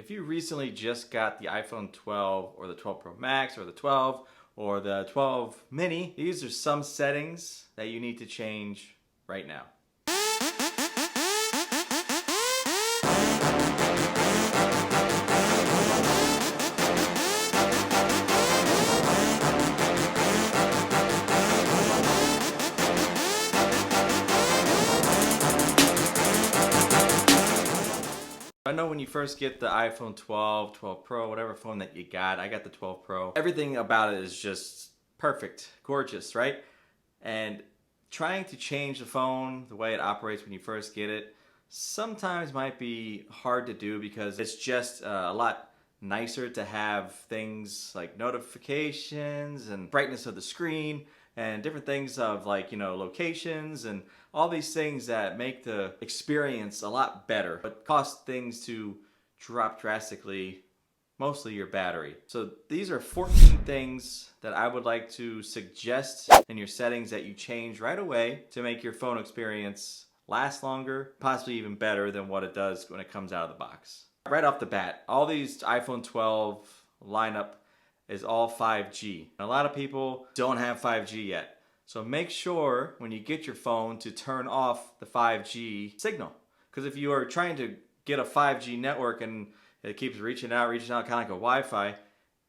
If you recently just got the iPhone 12 or the 12 Pro Max or the 12 or the 12 mini, these are some settings that you need to change right now. I know when you first get the iPhone 12, 12 Pro, whatever phone that you got, I got the 12 Pro, everything about it is just perfect, gorgeous, right? And trying to change the phone, the way it operates when you first get it, sometimes might be hard to do because it's just a lot nicer to have things like notifications and brightness of the screen and different things of locations and all these things that make the experience a lot better, but cause things to drop drastically, mostly your battery. So these are 14 things that I would like to suggest in your settings that you change right away to make your phone experience last longer, possibly even better than what it does when it comes out of the box. Right off the bat, all these iPhone 12 lineup is all 5G. A lot of people don't have 5G yet. So make sure when you get your phone to turn off the 5G signal. Because if you are trying to get a 5G network and it keeps reaching out, kind of like a Wi-Fi,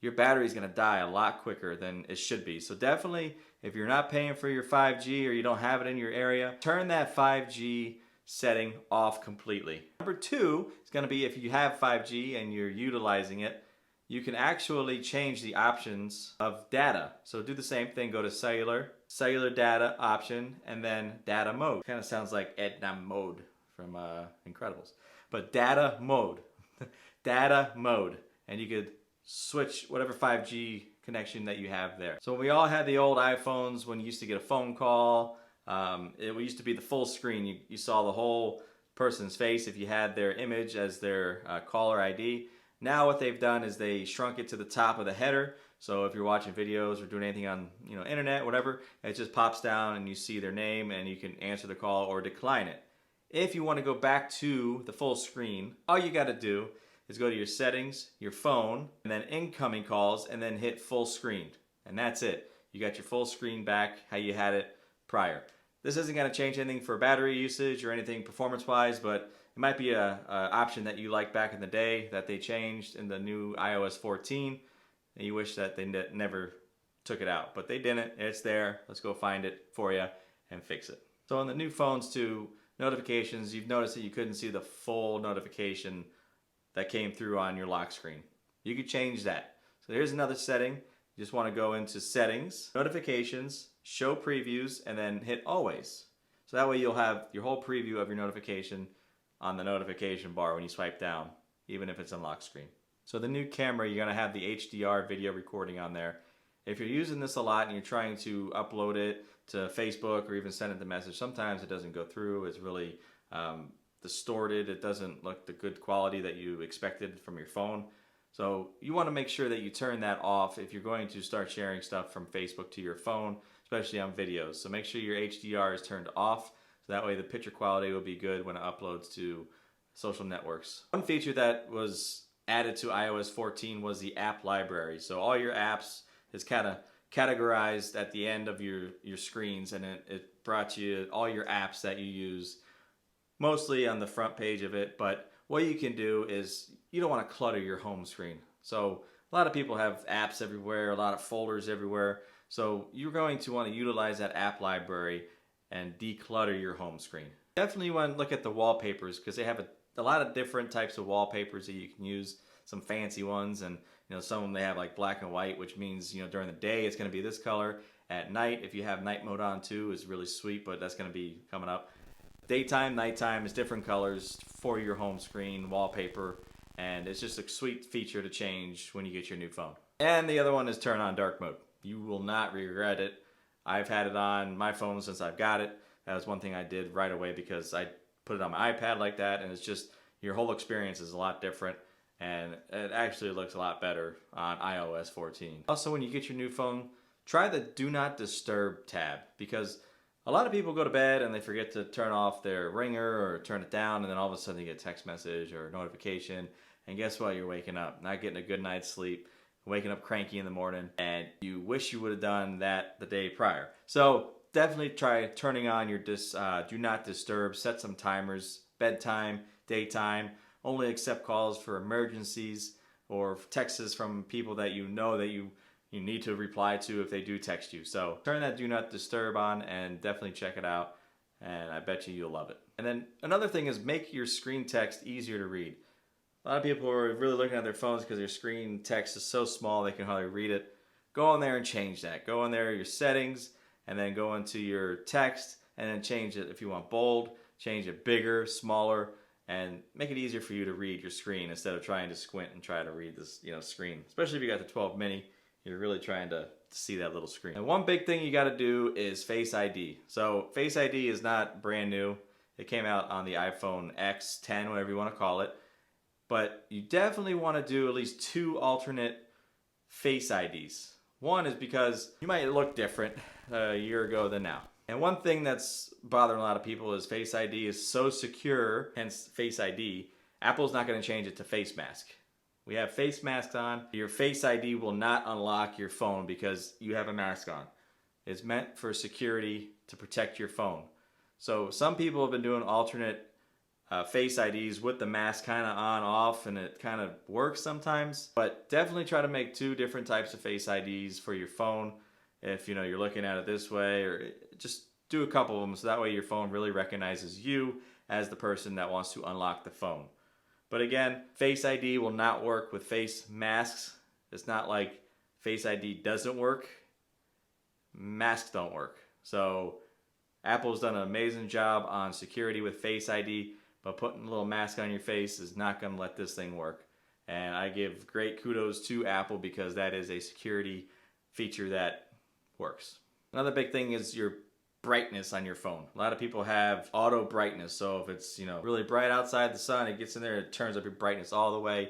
your battery is going to die a lot quicker than it should be. So definitely, if you're not paying for your 5G or you don't have it in your area, turn that 5G setting off completely. Number two is going to be if you have 5G and you're utilizing it, you can actually change the options of data. So do the same thing, go to cellular data option, and then data mode. Kind of sounds like Edna Mode from Incredibles. But data mode, data mode. And you could switch whatever 5G connection that you have there. So we all had the old iPhones when you used to get a phone call. It used to be the full screen. You saw the whole person's face if you had their image as their caller ID. Now what they've done is they shrunk it to the top of the header. So if you're watching videos or doing anything on internet, whatever, it just pops down and you see their name and you can answer the call or decline it. If you want to go back to the full screen, all you got to do is go to your settings, your phone, and then incoming calls, and then hit full screen. And that's it. You got your full screen back how you had it prior. This isn't going to change anything for battery usage or anything performance-wise, but it might be a option that you liked back in the day that they changed in the new iOS 14, and you wish that they never took it out. But they didn't. It's there. Let's go find it for you and fix it. So on the new phones too, notifications, you've noticed that you couldn't see the full notification that came through on your lock screen. You could change that. So here's another setting. You just want to go into settings, notifications, show previews, and then hit always. So that way you'll have your whole preview of your notification on the notification bar when you swipe down, even if it's on lock screen. So the new camera, you're going to have the HDR video recording on there. If you're using this a lot and you're trying to upload it to Facebook or even send it the message, sometimes it doesn't go through. It's really distorted. It doesn't look the good quality that you expected from your phone. So you want to make sure that you turn that off if you're going to start sharing stuff from Facebook to your phone, especially on videos. So make sure your HDR is turned off. So that way the picture quality will be good when it uploads to social networks. One feature that was added to iOS 14 was the app library. So all your apps is kind of categorized at the end of your screens, and it brought you all your apps that you use mostly on the front page of it. But what you can do is you don't want to clutter your home screen. So a lot of people have apps everywhere, a lot of folders everywhere. So you're going to want to utilize that app library and declutter your home screen. Definitely want to look at the wallpapers because they have a lot of different types of wallpapers that you can use. Some fancy ones, and some of them they have like black and white, which means during the day it's going to be this color. At night, if you have night mode on too, is really sweet, but that's going to be coming up. Daytime, nighttime is different colors for your home screen wallpaper, and it's just a sweet feature to change when you get your new phone. And the other one is turn on dark mode. You will not regret it. I've had it on my phone since I've got it. That was one thing I did right away because I put it on my iPad like that, and it's just your whole experience is a lot different, and it actually looks a lot better on iOS 14. Also, when you get your new phone, try the Do Not Disturb tab, because a lot of people go to bed and they forget to turn off their ringer or turn it down, and then all of a sudden you get a text message or a notification, and guess what? You're waking up, not getting a good night's sleep, waking up cranky in the morning, and you wish you would have done that the day prior. So definitely try turning on your do not disturb. Set some timers, bedtime, daytime. Only accept calls for emergencies or texts from people that you know that you need to reply to if they do text you. So turn that do not disturb on and definitely check it out. And I bet you'll love it. And then another thing is make your screen text easier to read. A lot of people are really looking at their phones because their screen text is so small they can hardly read it. Go in there and change that. Go in there, your settings, and then go into your text and then change it. If you want bold, change it bigger, smaller, and make it easier for you to read your screen instead of trying to squint and try to read this screen. Especially if you got the 12 mini, you're really trying to see that little screen. And one big thing you got to do is Face ID. So Face ID is not brand new. It came out on the iPhone X, 10, whatever you want to call it. But you definitely want to do at least 2 alternate Face IDs. One is because you might look different a year ago than now. And one thing that's bothering a lot of people is Face ID is so secure, hence Face ID, Apple's not going to change it to face mask. We have face masks on. Your Face ID will not unlock your phone because you have a mask on. It's meant for security to protect your phone. So some people have been doing alternate Face IDs with the mask kind of on off, and it kind of works sometimes. But definitely try to make 2 different types of Face IDs for your phone if you're looking at it this way, or just do a couple of them so that way your phone really recognizes you as the person that wants to unlock the phone. But again, Face ID will not work with face masks. It's not like Face ID doesn't work. Masks don't work. So Apple's done an amazing job on security with Face ID, but putting a little mask on your face is not going to let this thing work. And I give great kudos to Apple because that is a security feature that works. Another big thing is your brightness on your phone. A lot of people have auto brightness, so if it's really bright outside the sun, it gets in there, it turns up your brightness all the way.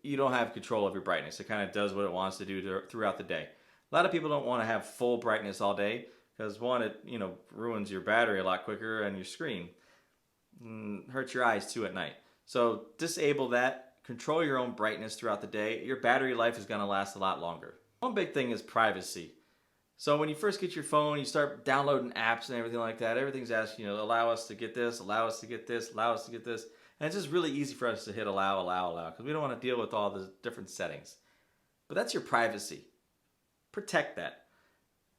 You don't have control of your brightness. It kind of does what it wants to do throughout the day. A lot of people don't want to have full brightness all day because one, it ruins your battery a lot quicker and your screen. Hurts your eyes too at night. So disable that. Control your own brightness throughout the day. Your battery life is going to last a lot longer. One big thing is privacy. So when you first get your phone, you start downloading apps and everything like that. Everything's asking allow us to get this, allow us to get this, allow us to get this. And it's just really easy for us to hit allow, because we don't want to deal with all the different settings. But that's your privacy. Protect that.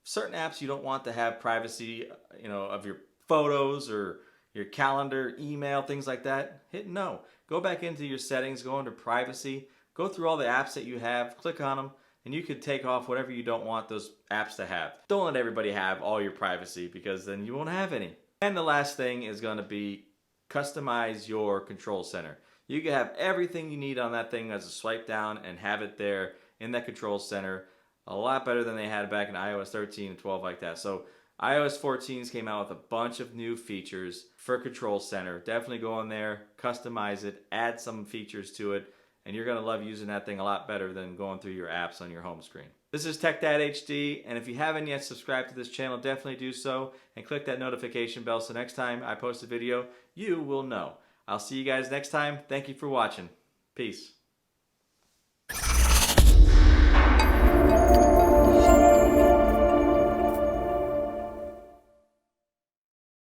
Certain apps you don't want to have privacy, of your photos or your calendar, email, things like that. Hit no. Go back into your settings, go into privacy, go through all the apps that you have, click on them, and you can take off whatever you don't want those apps to have. Don't let everybody have all your privacy because then you won't have any. And the last thing is going to be customize your control center. You can have everything you need on that thing as a swipe down and have it there in that control center. A lot better than they had back in iOS 13 and 12 like that. So iOS 14's came out with a bunch of new features for Control Center. Definitely go in there, customize it, add some features to it, and you're going to love using that thing a lot better than going through your apps on your home screen. This is TechDadHD, and if you haven't yet subscribed to this channel, definitely do so, and click that notification bell so next time I post a video, you will know. I'll see you guys next time. Thank you for watching. Peace.